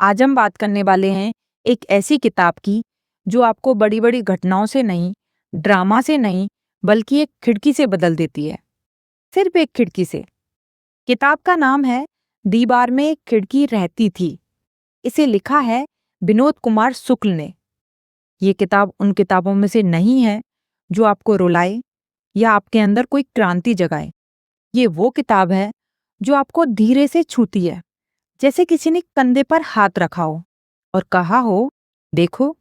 आज हम बात करने वाले हैं एक ऐसी किताब की जो आपको बड़ी बड़ी घटनाओं से नहीं, ड्रामा से नहीं, बल्कि एक खिड़की से बदल देती है। सिर्फ एक खिड़की से। किताब का नाम है दीवार में एक खिड़की रहती थी। इसे लिखा है विनोद कुमार शुक्ल ने। ये किताब उन किताबों में से नहीं है जो आपको रुलाए या आपके अंदर कोई क्रांति जगाए। ये वो किताब है जो आपको धीरे से छूती है, जैसे किसी ने कंधे पर हाथ रखा हो और कहा हो, देखो,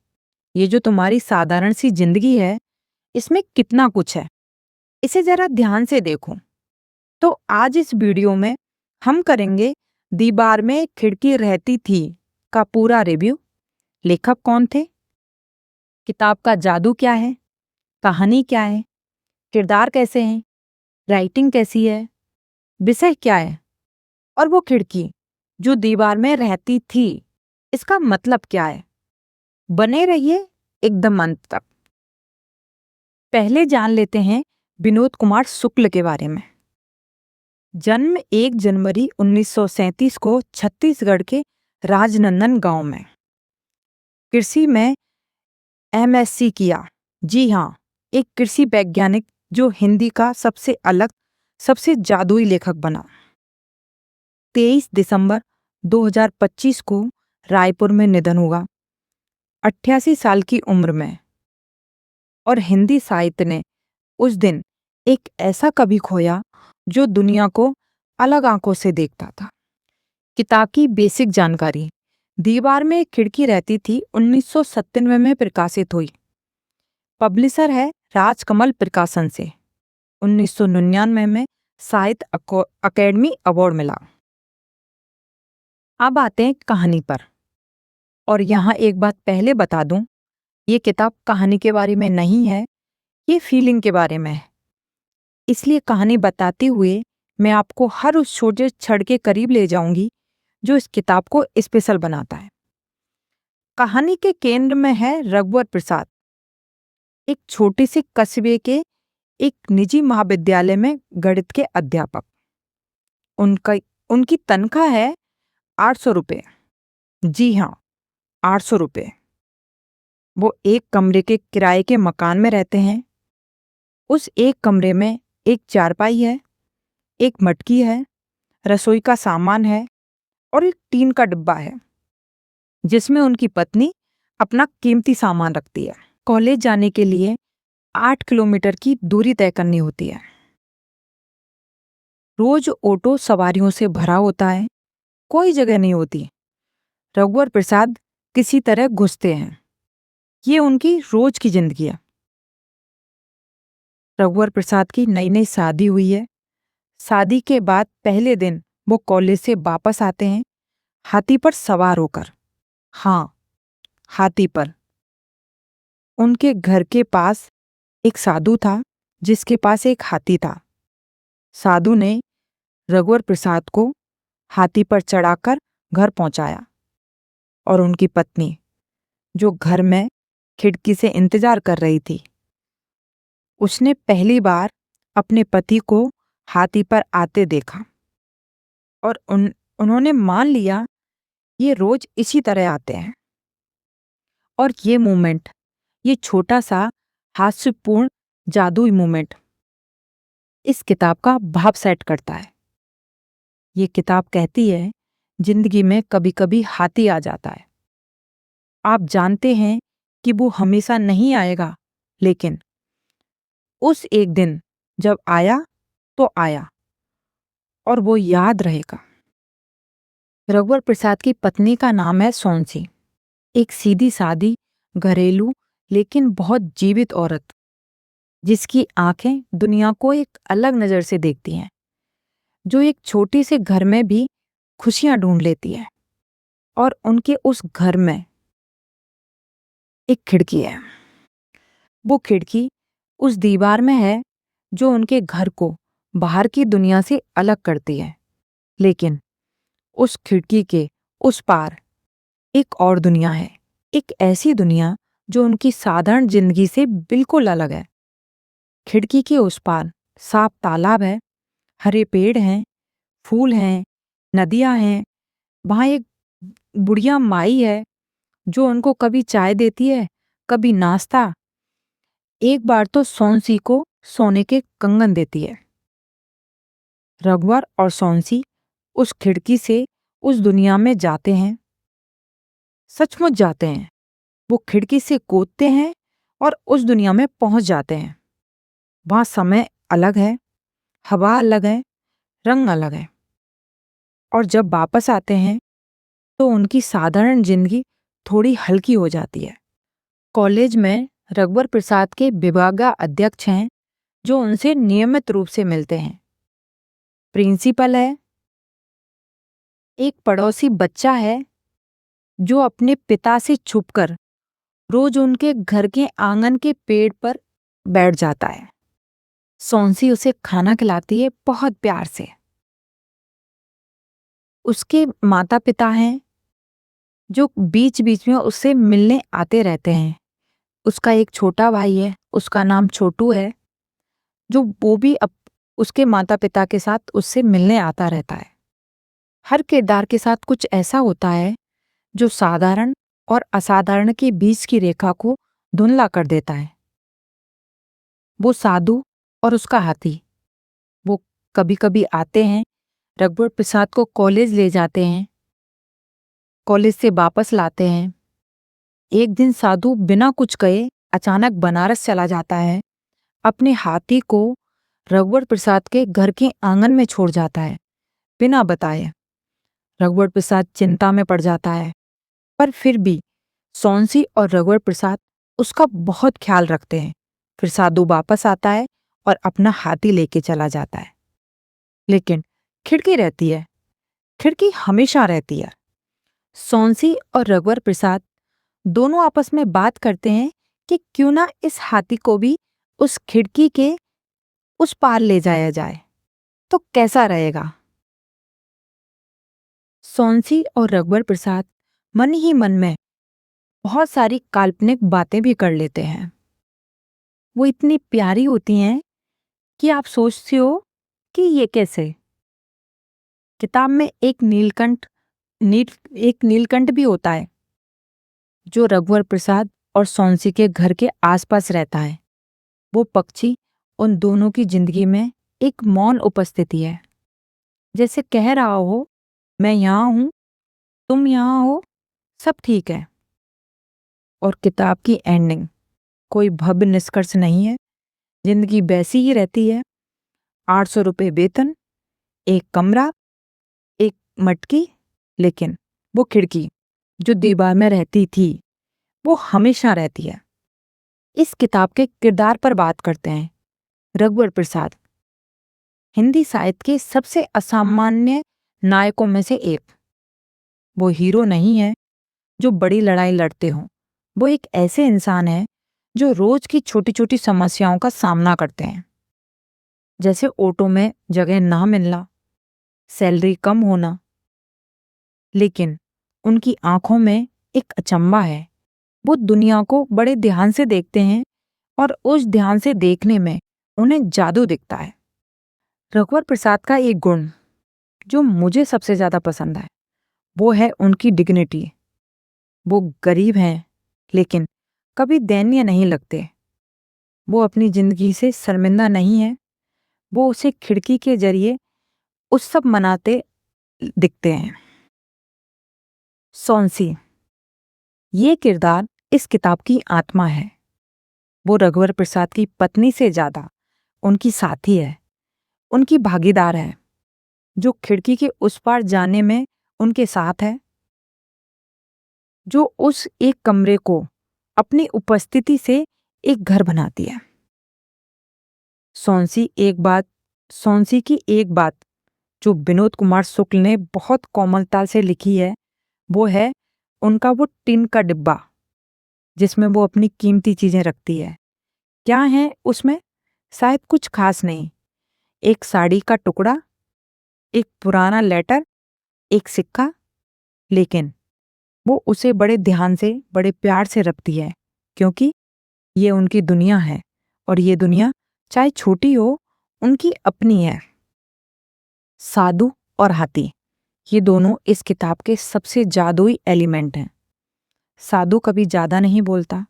ये जो तुम्हारी साधारण सी जिंदगी है, इसमें कितना कुछ है, इसे जरा ध्यान से देखो। तो आज इस वीडियो में हम करेंगे दीवार में एक खिड़की रहती थी का पूरा रिव्यू। लेखक कौन थे, किताब का जादू क्या है, कहानी क्या है, किरदार कैसे हैं, राइटिंग कैसी है, विषय क्या है, और वो खिड़की जो दीवार में रहती थी, इसका मतलब क्या है। बने रहिए एकदम अंत तक। पहले जान लेते हैं विनोद कुमार शुक्ल के बारे में। जन्म 1 जनवरी 1937 को छत्तीसगढ़ के राजनंदन गांव में। कृषि में एमएससी किया। जी हाँ, एक कृषि वैज्ञानिक जो हिंदी का सबसे अलग, सबसे जादुई लेखक बना। 23 दिसंबर 2025 को रायपुर में निधन हुआ, 88 साल की उम्र में। और हिंदी साहित्य ने उस दिन एक ऐसा कवि खोया जो दुनिया को अलग आंखों से देखता था। किताब की बेसिक जानकारी। दीवार में एक खिड़की रहती थी 1997 में प्रकाशित हुई। पब्लिशर है राजकमल प्रकाशन से। 1999 में साहित्य अकेडमी अवार्ड मिला। अब आते हैं कहानी पर। और यहाँ एक बात पहले बता दूं, ये किताब कहानी के बारे में नहीं है, ये फीलिंग के बारे में है। इसलिए कहानी बताते हुए मैं आपको हर उस छोटे क्षण के करीब ले जाऊंगी जो इस किताब को स्पेशल बनाता है। कहानी के केंद्र में है रघुवर प्रसाद, एक छोटे से कस्बे के एक निजी महाविद्यालय में गणित के अध्यापक। उनकी तनख्वाह है 800 रुपये। जी हाँ, 800 रुपये। वो एक कमरे के किराए के मकान में रहते हैं। उस एक कमरे में एक चारपाई है, एक मटकी है, रसोई का सामान है और एक टीन का डिब्बा है जिसमें उनकी पत्नी अपना कीमती सामान रखती है। कॉलेज जाने के लिए 8 किलोमीटर की दूरी तय करनी होती है। रोज ऑटो सवारियों से भरा होता है, कोई जगह नहीं होती। रघुवर प्रसाद किसी तरह घुसते हैं। ये उनकी रोज की जिंदगी है। रघुवर प्रसाद की नई नई शादी हुई है। शादी के बाद पहले दिन वो कॉलेज से वापस आते हैं, हाथी पर सवार होकर। हाँ, हाथी पर। उनके घर के पास एक साधु था जिसके पास एक हाथी था। साधु ने रघुवर प्रसाद को हाथी पर चढ़ाकर घर पहुंचाया और उनकी पत्नी, जो घर में खिड़की से इंतजार कर रही थी, उसने पहली बार अपने पति को हाथी पर आते देखा और उन्होंने मान लिया ये रोज इसी तरह आते हैं। और ये मोमेंट, ये छोटा सा हास्यपूर्ण जादुई मोमेंट इस किताब का भाव सेट करता है। ये किताब कहती है, जिंदगी में कभी कभी हाथी आ जाता है। आप जानते हैं कि वो हमेशा नहीं आएगा, लेकिन उस एक दिन जब आया तो आया और वो याद रहेगा। रघुवर प्रसाद की पत्नी का नाम है सोनसी, एक सीधी सादी, घरेलू लेकिन बहुत जीवित औरत, जिसकी आंखें दुनिया को एक अलग नज़र से देखती हैं, जो एक छोटे से घर में भी खुशियां ढूंढ लेती है। और उनके उस घर में एक खिड़की है। वो खिड़की उस दीवार में है जो उनके घर को बाहर की दुनिया से अलग करती है। लेकिन उस खिड़की के उस पार एक और दुनिया है, एक ऐसी दुनिया जो उनकी साधारण जिंदगी से बिल्कुल अलग है। खिड़की के उस पार साफ तालाब है, हरे पेड़ हैं, फूल हैं, नदियां हैं। वहाँ एक बुढ़िया माई है जो उनको कभी चाय देती है, कभी नाश्ता, एक बार तो सौंसी को सोने के कंगन देती है। रघुवर और सौंसी उस खिड़की से उस दुनिया में जाते हैं, सचमुच जाते हैं। वो खिड़की से कूदते हैं और उस दुनिया में पहुंच जाते हैं। वहां समय अलग है, हवा अलग है, रंग अलग है। और जब वापस आते हैं तो उनकी साधारण जिंदगी थोड़ी हल्की हो जाती है। कॉलेज में रघुवर प्रसाद के विभागाध्यक्ष हैं जो उनसे नियमित रूप से मिलते हैं। प्रिंसिपल है। एक पड़ोसी बच्चा है जो अपने पिता से छुपकर रोज उनके घर के आंगन के पेड़ पर बैठ जाता है। सौंसी उसे खाना खिलाती है बहुत प्यार से। उसके माता पिता हैं जो बीच बीच में उससे मिलने आते रहते हैं। उसका एक छोटा भाई है, उसका नाम छोटू है, जो वो भी उसके माता पिता के साथ उससे मिलने आता रहता है। हर किरदार के साथ कुछ ऐसा होता है जो साधारण और असाधारण के बीच की रेखा को धुंधला कर देता है। वो साधु और उसका हाथी, वो कभी कभी आते हैं, रघुवर प्रसाद को कॉलेज ले जाते हैं, कॉलेज से वापस लाते हैं। एक दिन साधु बिना कुछ कहे अचानक बनारस चला जाता है, अपने हाथी को रघुवर प्रसाद के घर के आंगन में छोड़ जाता है बिना बताए। रघुवर प्रसाद चिंता में पड़ जाता है, पर फिर भी सौंसी और रघुवर प्रसाद उसका बहुत ख्याल रखते हैं। फिर साधु वापस आता है और अपना हाथी लेके चला जाता है। लेकिन खिड़की रहती है, खिड़की हमेशा रहती है। सौंसी और रघुवर प्रसाद दोनों आपस में बात करते हैं कि क्यों ना इस हाथी को भी उस खिड़की के उस पार ले जाया जाए, तो कैसा रहेगा। सौंसी और रघुवर प्रसाद मन ही मन में बहुत सारी काल्पनिक बातें भी कर लेते हैं। वो इतनी प्यारी होती हैं कि आप सोचते हो कि ये कैसे। किताब में एक नीलकंठ भी होता है जो रघुवर प्रसाद और सौंसी के घर के आसपास रहता है। वो पक्षी उन दोनों की जिंदगी में एक मौन उपस्थिति है, जैसे कह रहा हो, मैं यहाँ हूं, तुम यहाँ हो, सब ठीक है। और किताब की एंडिंग कोई भव्य निष्कर्ष नहीं है, जिंदगी वैसी ही रहती है। 800 रुपये वेतन, एक कमरा, एक मटकी, लेकिन वो खिड़की जो दीवार में रहती थी वो हमेशा रहती है। इस किताब के किरदार पर बात करते हैं। रघुवर प्रसाद हिंदी साहित्य के सबसे असामान्य नायकों में से एक। वो हीरो नहीं है जो बड़ी लड़ाई लड़ते हों। वो एक ऐसे इंसान है जो रोज की छोटी छोटी समस्याओं का सामना करते हैं, जैसे ऑटो में जगह ना मिलना, सैलरी कम होना। लेकिन उनकी आंखों में एक अचंभा है। वो दुनिया को बड़े ध्यान से देखते हैं और उस ध्यान से देखने में उन्हें जादू दिखता है। रघुवर प्रसाद का एक गुण जो मुझे सबसे ज्यादा पसंद है वो है उनकी डिग्निटी। वो गरीब हैं लेकिन कभी दयनीय नहीं लगते। वो अपनी जिंदगी से शर्मिंदा नहीं है। वो उसे खिड़की के जरिए उत्सव मनाते दिखते हैं। सौंसी ये किरदार इस किताब की आत्मा है। वो रघुवर प्रसाद की पत्नी से ज्यादा उनकी साथी है, उनकी भागीदार है, जो खिड़की के उस पार जाने में उनके साथ है, जो उस एक कमरे को अपनी उपस्थिति से एक घर बनाती है। सौंसी की एक बात जो विनोद कुमार शुक्ल ने बहुत कोमलता से लिखी है वो है उनका वो टिन का डिब्बा जिसमें वो अपनी कीमती चीजें रखती है। क्या है उसमें? शायद कुछ खास नहीं। एक साड़ी का टुकड़ा, एक पुराना लेटर, एक सिक्का, लेकिन वो उसे बड़े ध्यान से, बड़े प्यार से रखती है, क्योंकि ये उनकी दुनिया है और ये दुनिया चाहे छोटी हो, उनकी अपनी है। साधु और हाथी ये दोनों इस किताब के सबसे जादुई एलिमेंट हैं। साधु कभी ज़्यादा नहीं बोलता,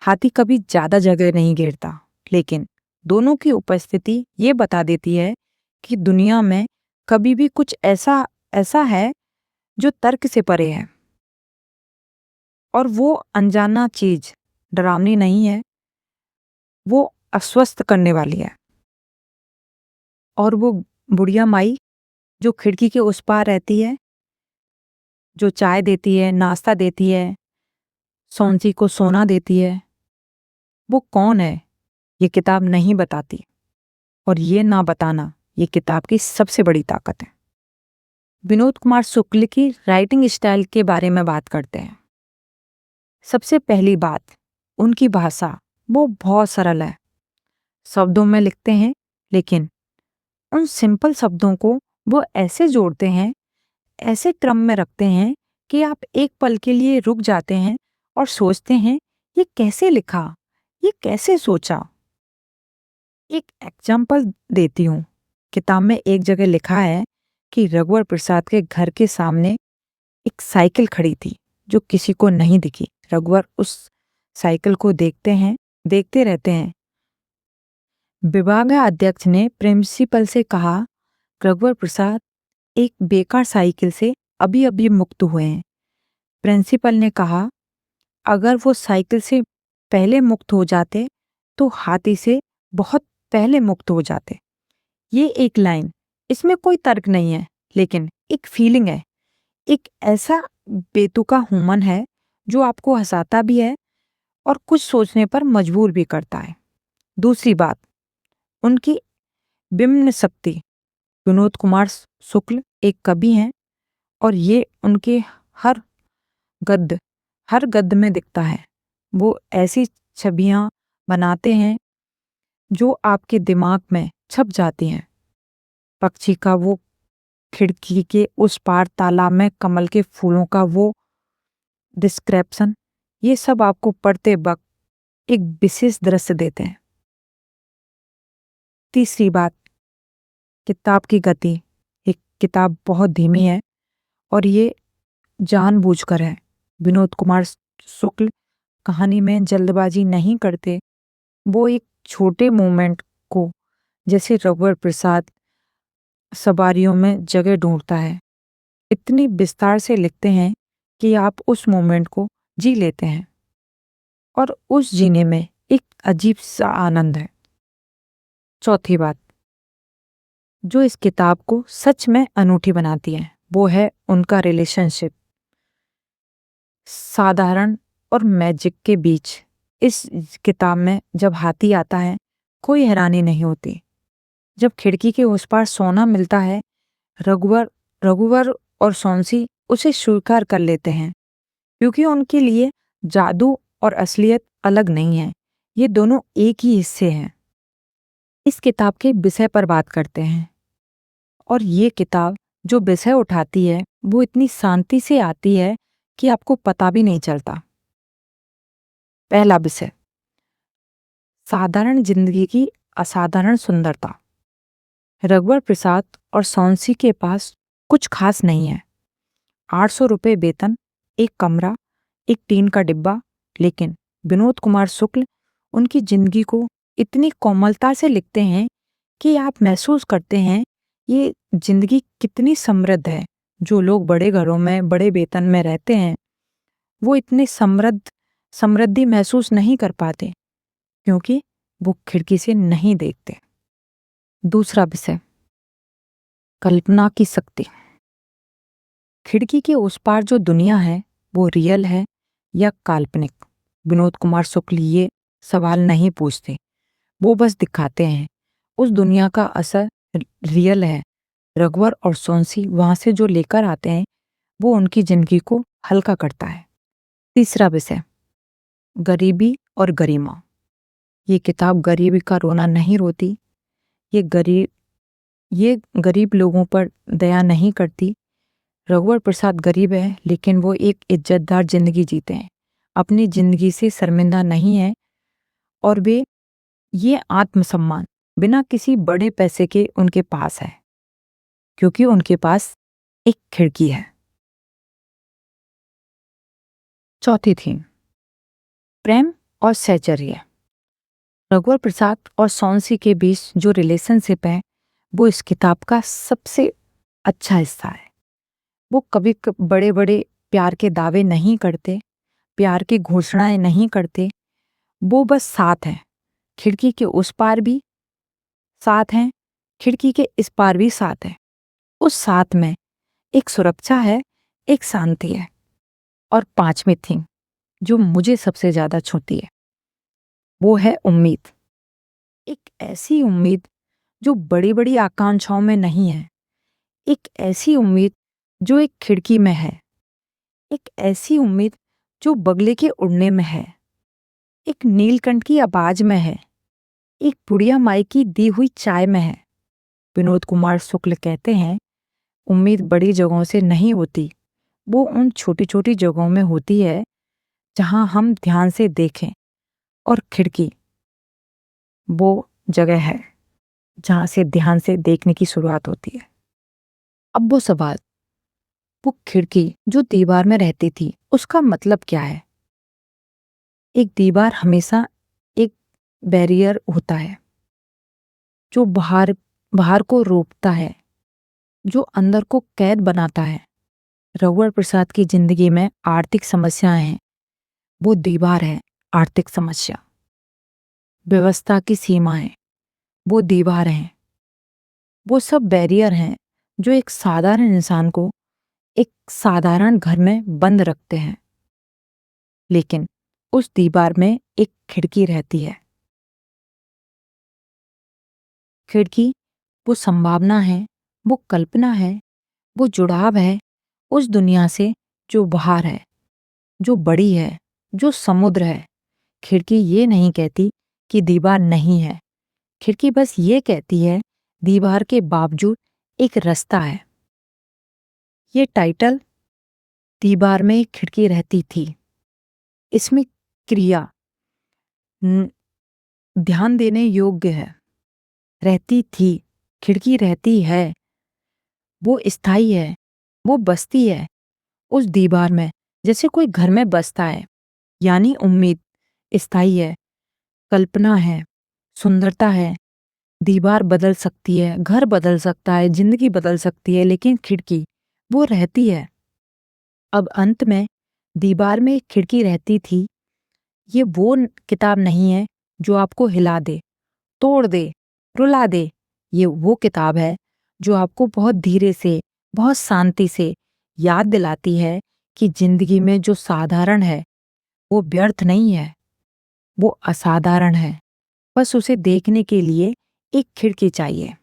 हाथी कभी ज़्यादा जगह नहीं घेरता, लेकिन दोनों की उपस्थिति ये बता देती है कि दुनिया में कभी भी कुछ ऐसा ऐसा है जो तर्क से परे है। और वो अनजाना चीज डरावनी नहीं है, वो अस्वस्थ करने वाली है। और वो बुढ़िया माई जो खिड़की के उस पार रहती है, जो चाय देती है, नाश्ता देती है, सौंसी को सोना देती है, वो कौन है ये किताब नहीं बताती। और ये ना बताना ये किताब की सबसे बड़ी ताकत है। विनोद कुमार शुक्ल की राइटिंग स्टाइल के बारे में बात करते हैं। सबसे पहली बात, उनकी भाषा वो बहुत सरल है। शब्दों में लिखते हैं, लेकिन उन सिंपल शब्दों को वो ऐसे जोड़ते हैं, ऐसे क्रम में रखते हैं कि आप एक पल के लिए रुक जाते हैं और सोचते हैं, ये कैसे लिखा, ये कैसे सोचा। एक एग्जाम्पल देती हूँ। किताब में एक जगह लिखा है कि रघुवर प्रसाद के घर के सामने एक साइकिल खड़ी थी जो किसी को नहीं दिखी। रघुवर उस साइकिल को देखते रहते हैं। विभागाध्यक्ष ने प्रिंसिपल से कहा, रघुवर प्रसाद एक बेकार साइकिल से अभी अभी मुक्त हुए हैं। प्रिंसिपल ने कहा, अगर वो साइकिल से पहले मुक्त हो जाते तो हाथी से बहुत पहले मुक्त हो जाते। ये एक लाइन, इसमें कोई तर्क नहीं है, लेकिन एक फीलिंग है, एक ऐसा बेतुका हुमन है जो आपको हंसाता भी है और कुछ सोचने पर मजबूर भी करता है। दूसरी बात, उनकी विम्न शक्ति। विनोद कुमार शुक्ल एक कवि हैं और ये उनके हर गद्य में दिखता है। वो ऐसी छवियां बनाते हैं जो आपके दिमाग में छप जाती हैं। पक्षी का वो खिड़की के उस पार, तालाब में कमल के फूलों का वो डिस्क्रिप्शन, ये सब आपको पढ़ते वक्त एक विशेष दृश्य देते हैं। तीसरी बात, किताब की गति। एक किताब बहुत धीमी है और ये जानबूझकर है। विनोद कुमार शुक्ल कहानी में जल्दबाजी नहीं करते। वो एक छोटे मोमेंट को, जैसे रघुवर प्रसाद सवारियों में जगह ढूंढता है, इतनी विस्तार से लिखते हैं कि आप उस मोमेंट को जी लेते हैं और उस जीने में एक अजीब सा आनंद है। चौथी बात जो इस किताब को सच में अनूठी बनाती है, वो है उनका रिलेशनशिप। साधारण और मैजिक के बीच इस किताब में जब हाथी आता है, कोई हैरानी नहीं होती। जब खिड़की के उस पार सोना मिलता है, रघुवर और सौंसी उसे स्वीकार कर लेते हैं, क्योंकि उनके लिए जादू और असलियत अलग नहीं है, ये दोनों एक ही हिस्से हैं। इस किताब के विषय पर बात करते हैं, और ये किताब जो विषय उठाती है वो इतनी शांति से आती है कि आपको पता भी नहीं चलता। पहला विषय, साधारण जिंदगी की असाधारण सुंदरता। रघुवर प्रसाद और सौंसी के पास कुछ खास नहीं है। 800 रुपये वेतन, एक कमरा, एक टीन का डिब्बा, लेकिन विनोद कुमार शुक्ल उनकी जिंदगी को इतनी कोमलता से लिखते हैं कि आप महसूस करते हैं ये जिंदगी कितनी समृद्ध है। जो लोग बड़े घरों में बड़े वेतन में रहते हैं वो इतने समृद्धि महसूस नहीं कर पाते, क्योंकि वो खिड़की से नहीं देखते। दूसरा विषय, कल्पना की शक्ति। खिड़की के उस पार जो दुनिया है वो रियल है या काल्पनिक। विनोद कुमार शुक्ल ये सवाल नहीं पूछते, वो बस दिखाते हैं। उस दुनिया का असर रियल है। रघुवर और सौंसी वहां से जो लेकर आते हैं वो उनकी जिंदगी को हल्का करता है। तीसरा विषय, गरीबी और गरिमा। ये किताब गरीबी का रोना नहीं रोती, ये गरीब लोगों पर दया नहीं करती। रघुवर प्रसाद गरीब है, लेकिन वो एक इज्जतदार जिंदगी जीते हैं, अपनी जिंदगी से शर्मिंदा नहीं है, और वे ये आत्मसम्मान बिना किसी बड़े पैसे के उनके पास है, क्योंकि उनके पास एक खिड़की है। चौथी थीम, प्रेम और सहचर्य। रघुवर प्रसाद और सौंसी के बीच जो रिलेशनशिप है वो इस किताब का सबसे अच्छा हिस्सा है। वो कभी बड़े बड़े प्यार के दावे नहीं करते, प्यार की घोषणाएं नहीं करते, वो बस साथ हैं। खिड़की के उस पार भी साथ हैं, खिड़की के इस पार भी साथ है। उस साथ में एक सुरक्षा है, एक शांति है। और पांचवी थिंग जो मुझे सबसे ज्यादा छूती है वो है उम्मीद। एक ऐसी उम्मीद जो बड़ी बड़ी आकांक्षाओं में नहीं है, एक ऐसी उम्मीद जो एक खिड़की में है, एक ऐसी उम्मीद जो बगले के उड़ने में है, एक नीलकंठ की आवाज में है, एक बुढ़िया माई की दी हुई चाय में है। विनोद कुमार शुक्ल कहते हैं, उम्मीद बड़ी जगहों से नहीं होती, वो उन छोटी छोटी जगहों में होती है जहां हम ध्यान से देखें। और खिड़की वो जगह है जहां से ध्यान से देखने की शुरुआत होती है। अब वो सवाल, वो खिड़की जो दीवार में रहती थी उसका मतलब क्या है? एक दीवार हमेशा एक बैरियर होता है जो बाहर बाहर को रोकता है, जो अंदर को कैद बनाता है। रघुवर प्रसाद की जिंदगी में आर्थिक समस्याएं हैं, वो दीवार है आर्थिक समस्या। व्यवस्था की सीमाएं, वो दीवार हैं। वो सब बैरियर हैं जो एक साधारण इंसान को एक साधारण घर में बंद रखते हैं। लेकिन उस दीवार में एक खिड़की रहती है। खिड़की वो संभावना है, वो कल्पना है, वो जुड़ाव है उस दुनिया से जो बाहर है, जो बड़ी है, जो समुद्र है। खिड़की ये नहीं कहती कि दीवार नहीं है, खिड़की बस ये कहती है दीवार के बावजूद एक रास्ता है। ये टाइटल, दीवार में एक खिड़की रहती थी, इसमें क्रिया ध्यान देने योग्य है। रहती थी, खिड़की रहती है, वो स्थायी है, वो बसती है उस दीवार में जैसे कोई घर में बसता है। यानी उम्मीद स्थायी है, कल्पना है, सुंदरता है। दीवार बदल सकती है, घर बदल सकता है, जिंदगी बदल सकती है, लेकिन खिड़की वो रहती है। अब अंत में दीवार में एक खिड़की रहती थी, ये वो किताब नहीं है जो आपको हिला दे, तोड़ दे, रुला दे। ये वो किताब है जो आपको बहुत धीरे से, बहुत शांति से याद दिलाती है कि जिंदगी में जो साधारण है वो व्यर्थ नहीं है, वो असाधारण है। बस उसे देखने के लिए एक खिड़की चाहिए।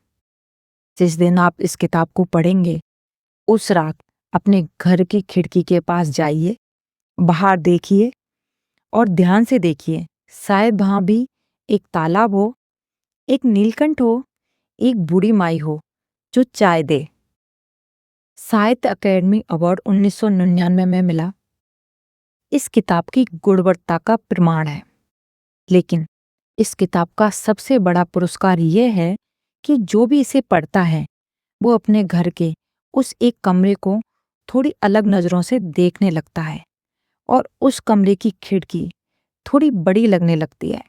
जिस दिन आप इस किताब को पढ़ेंगे, उस रात अपने घर की खिड़की के पास जाइए, बाहर देखिए और ध्यान से देखिए। शायद वहां भी एक तालाब हो, एक नीलकंठ हो, एक बूढ़ी माई हो जो चाय दे। साहित्य अकेडमी अवार्ड 1999 में मिला, इस किताब की गुणवत्ता का प्रमाण है। लेकिन इस किताब का सबसे बड़ा पुरस्कार ये है कि जो भी इसे पढ़ता है वो अपने घर के उस एक कमरे को थोड़ी अलग नजरों से देखने लगता है और उस कमरे की खिड़की थोड़ी बड़ी लगने लगती है।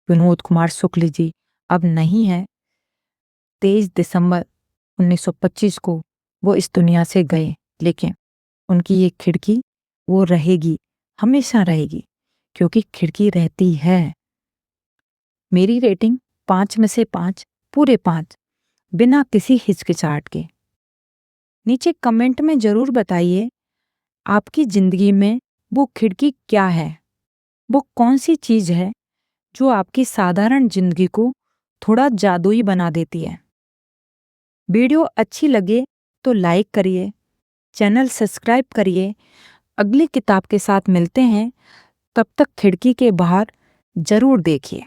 विनोद कुमार शुक्ल जी अब नहीं है। 23 दिसंबर 1925 को वो इस दुनिया से गए, लेकिन उनकी ये खिड़की वो रहेगी, हमेशा रहेगी, क्योंकि खिड़की रहती है। मेरी रेटिंग 5 में से 5, पूरे 5, बिना किसी हिचकिचाहट के। नीचे कमेंट में जरूर बताइए आपकी जिंदगी में वो खिड़की क्या है, वो कौन सी चीज है जो आपकी साधारण जिंदगी को थोड़ा जादुई बना देती है। वीडियो अच्छी लगे तो लाइक करिए, चैनल सब्सक्राइब करिए। अगली किताब के साथ मिलते हैं, तब तक खिड़की के बाहर जरूर देखिए।